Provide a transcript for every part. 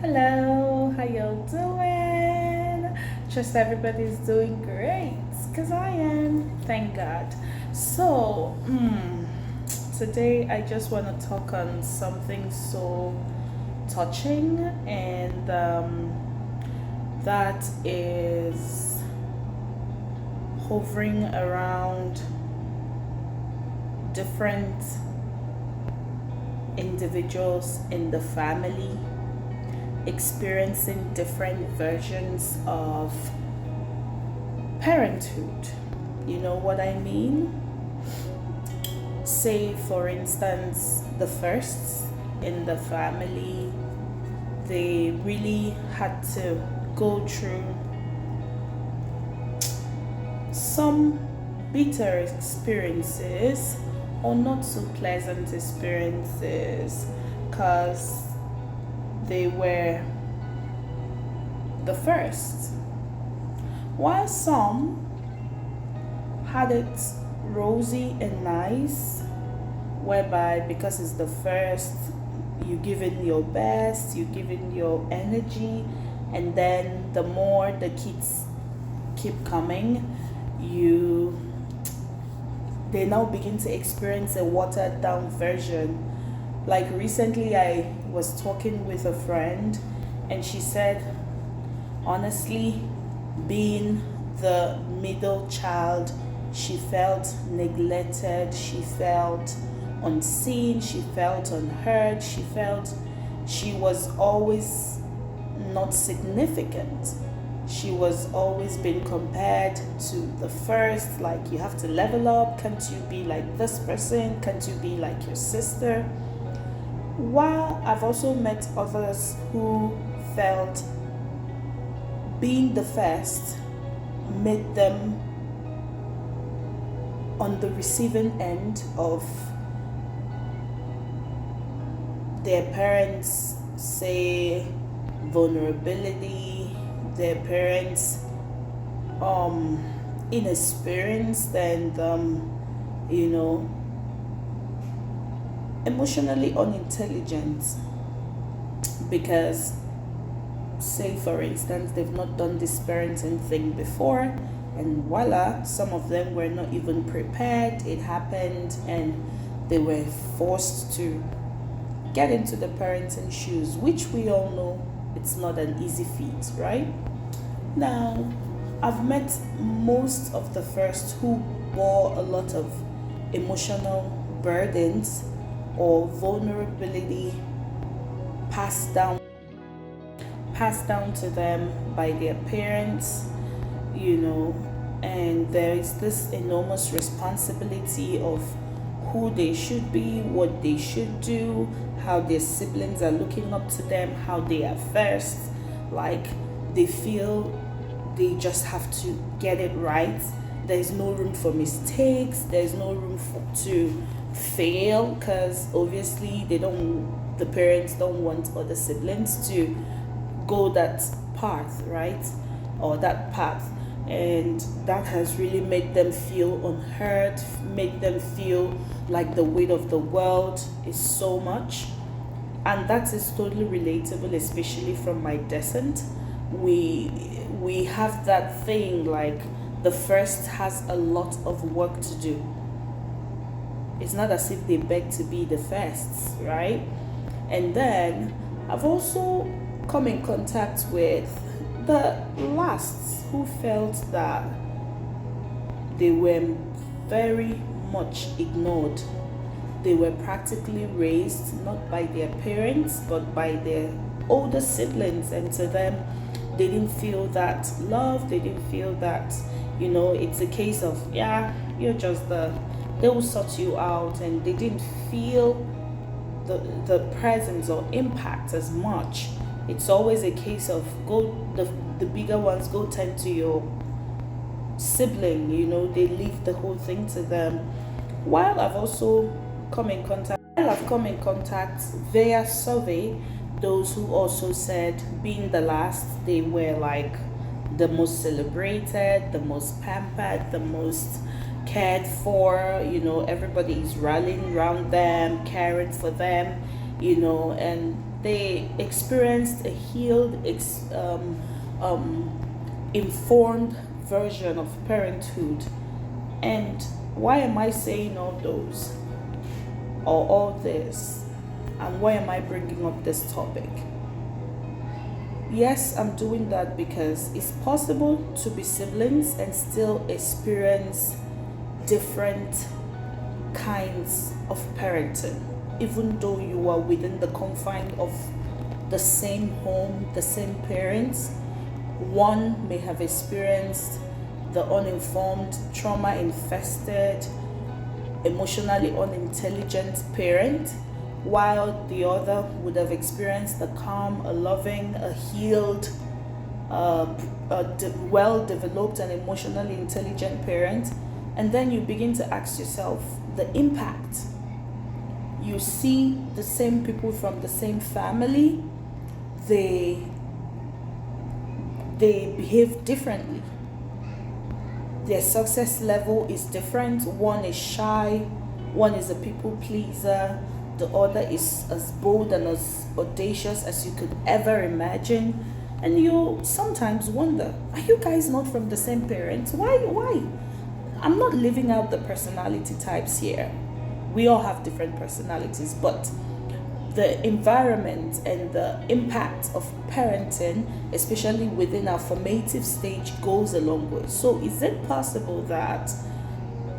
Hello, how y'all doing? Trust everybody's doing great, because I am, thank God. So, today I just want to talk on something so touching, and that is hovering around different individuals in the family experiencing different versions of parenthood. You know what I mean? Say, for instance, the firsts in the family, they really had to go through some bitter experiences or not so pleasant experiences because they were the first, while some had it rosy and nice, whereby because it's the first, you give in your best, you give in your energy, and then the more the kids keep coming, you they now begin to experience a watered down version. Like recently, I was talking with a friend, and she said, honestly, being the middle child, she felt neglected, she felt unseen, she felt unheard, she felt she was always not significant. She was always being compared to the first, like, you have to level up, can't you be like this person, can't you be like your sister? While I've also met others who felt being the first made them on the receiving end of their parents' say vulnerability, their parents inexperienced and you know emotionally unintelligent, because say for instance they've not done this parenting thing before, and voila, some of them were not even prepared, it happened, and they were forced to get into the parenting shoes, which we all know it's not an easy feat, right? Now, I've met most of the first who bore a lot of emotional burdens or vulnerability passed down to them by their parents, you know, and there is this enormous responsibility of who they should be, what they should do, how their siblings are looking up to them, how they are first, like they feel they just have to get it right. There's no room for mistakes, there's no room to fail, because obviously the parents don't want other siblings to go that path, right? Or that path. And that has really made them feel unheard, made them feel like the weight of the world is so much. And that is totally relatable, especially from my descent. We have that thing, like the first has a lot of work to do. It's not as if they beg to be the first, right? And then I've also come in contact with the lasts who felt that they were very much ignored. They were practically raised not by their parents but by their older siblings, and to them, they didn't feel that love, they didn't feel that, it's a case of, yeah, you're just they will sort you out, and they didn't feel the presence or impact as much. It's always a case of the bigger ones go tend to your sibling, they leave the whole thing to them. While I've come in contact via survey those who also said being the last, they were like the most celebrated, the most pampered, the most cared for, everybody is rallying around them, caring for them, and they experienced a healed, informed version of parenthood. And why am I saying all those or all this? And why am I bringing up this topic? Yes, I'm doing that because it's possible to be siblings and still experience different kinds of parenting, even though you are within the confine of the same home, the same parents. One may have experienced the uninformed, trauma infested, emotionally unintelligent parent, while the other would have experienced a calm, a loving, a healed, well developed, and emotionally intelligent parent. And then you begin to ask yourself the impact. You see the same people from the same family, they behave differently. Their success level is different. One is shy, one is a people pleaser, the other is as bold and as audacious as you could ever imagine. And you sometimes wonder, are you guys not from the same parents? Why? I'm not leaving out the personality types here. We all have different personalities, but the environment and the impact of parenting, especially within our formative stage, goes a long way. So is it possible that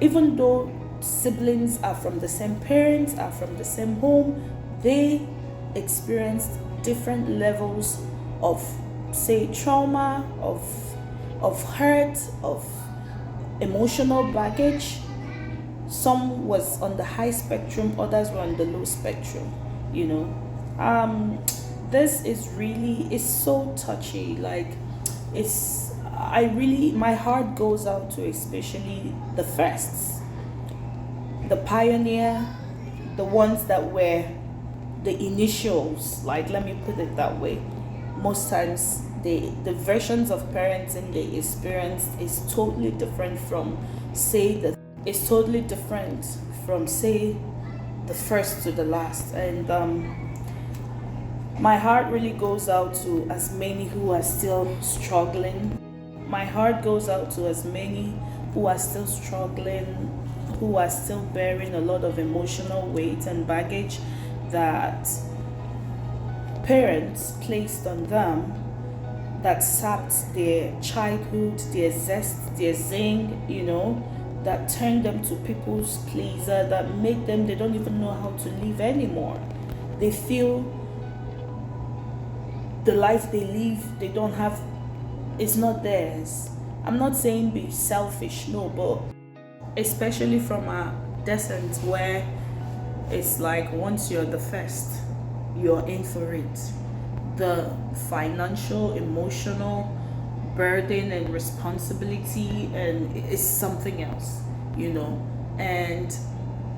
even though siblings are from the same parents, are from the same home, they experienced different levels of, say, trauma, of hurt, of emotional baggage? Some was on the high spectrum, others were on the low spectrum, this is really, it's so touchy. Like, my heart goes out to especially the firsts, the pioneer, the ones that were the initials, like, let me put it that way. Most times the versions of parenting they experienced is totally different from, say, the first to the last. And my heart really goes out to as many who are still struggling. My heart goes out to as many who are still struggling, who are still bearing a lot of emotional weight and baggage that parents placed on them, that sapped their childhood, their zest, their zing, that turned them to people's pleaser, that made them, they don't even know how to live anymore. They feel the life they live, they don't have, it's not theirs. I'm not saying be selfish, no, but especially from a descent where it's like once you're the first, you're in for it. The financial, emotional burden and responsibility and is something else, And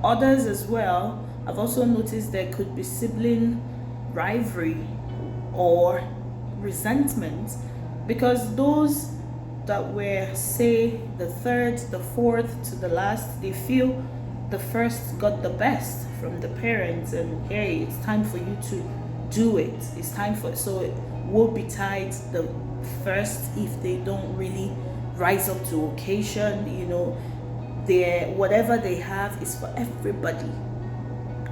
others as well, I've also noticed there could be sibling rivalry or resentment, because those that were, say, the third, the fourth to the last, they feel the first got the best from the parents, and hey, it's time for you to do it. It's time for, so it will be tied the first if they don't really rise up to occasion. Whatever they have is for everybody,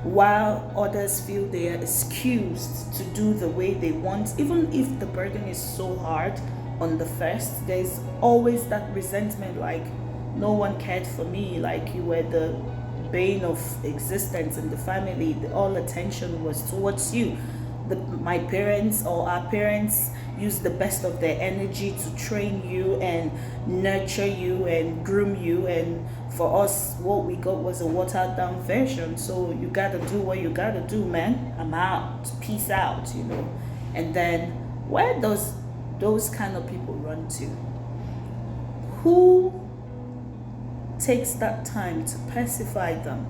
while others feel they are excused to do the way they want. Even if the burden is so hard on the first, there's always that resentment, like, no one cared for me, like you were the bane of existence in the family, all attention was towards you. My parents or our parents used the best of their energy to train you and nurture you and groom you, and for us what we got was a watered down version. So you gotta do what you gotta do, man. I'm out, peace out. And then where does those kind of people run to? Who takes that time to pacify them?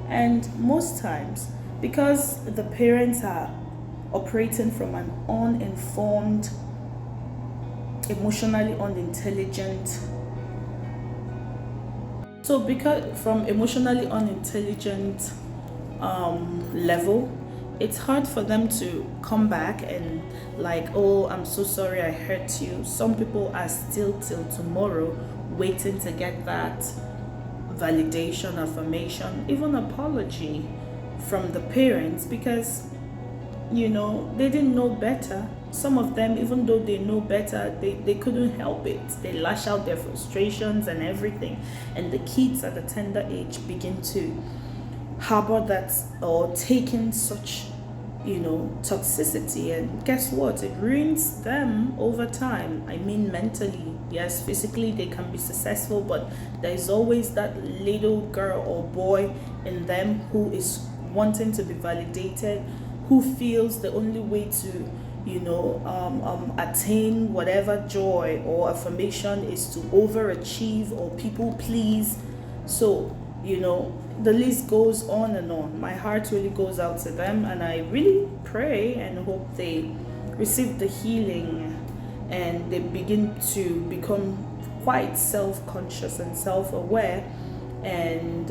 And most times, because the parents are operating from an uninformed, emotionally unintelligent, because from emotionally unintelligent level, it's hard for them to come back and like, oh, I'm so sorry I hurt you. Some people are still till tomorrow waiting to get that validation, affirmation, even apology from the parents, because they didn't know better. Some of them, even though they know better, they couldn't help it. They lash out their frustrations and everything, and the kids at a tender age begin to harbor that or take in such toxicity, and guess what, it ruins them over time. I mean, mentally, yes, physically they can be successful, but there's always that little girl or boy in them who is wanting to be validated, who feels the only way to attain whatever joy or affirmation is to overachieve or people please. So the list goes on and on. My heart really goes out to them, and I really pray and hope they receive the healing and they begin to become quite self-conscious and self-aware, and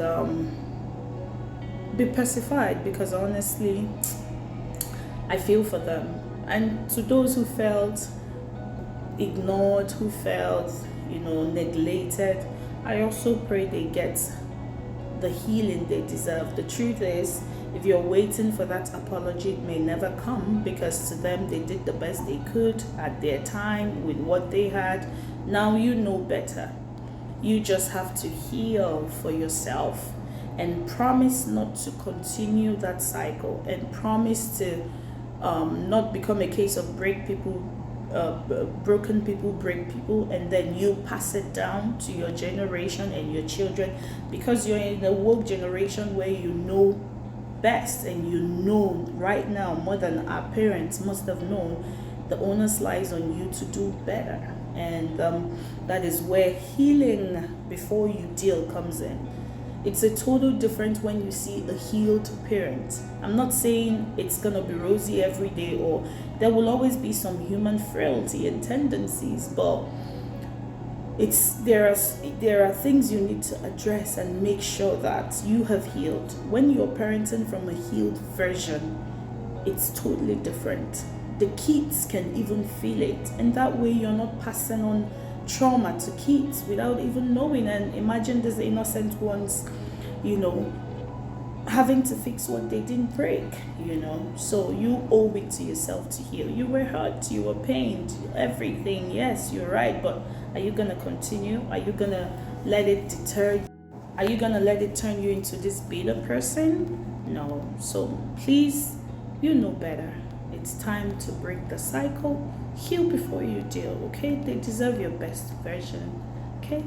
be pacified, because honestly I feel for them. And to those who felt ignored, who felt neglected, I also pray they get the healing they deserve. The truth is, if you're waiting for that apology, it may never come, because to them they did the best they could at their time with what they had. Now you know better. You just have to heal for yourself and promise not to continue that cycle, and promise to not become a case of broken people break people, and then you pass it down to your generation and your children, because you're in a woke generation where you know best, and right now more than our parents must have known, the onus lies on you to do better. And that is where healing before you deal comes in. It's a total difference when you see a healed parent. I'm not saying it's gonna be rosy every day, or there will always be some human frailty and tendencies, but there are things you need to address and make sure that you have healed. When you're parenting from a healed version, it's totally different. The kids can even feel it, and that way you're not passing on trauma to kids without even knowing. And imagine these innocent ones having to fix what they didn't break. So you owe it to yourself to heal. You were hurt, you were pained, everything. Yes, you're right, but are you gonna continue? Are you gonna let it deter you? Are you gonna let it turn you into this bitter person? No. So please, you know better. It's time to break the cycle. Heal before you deal, okay? They deserve your best version, okay?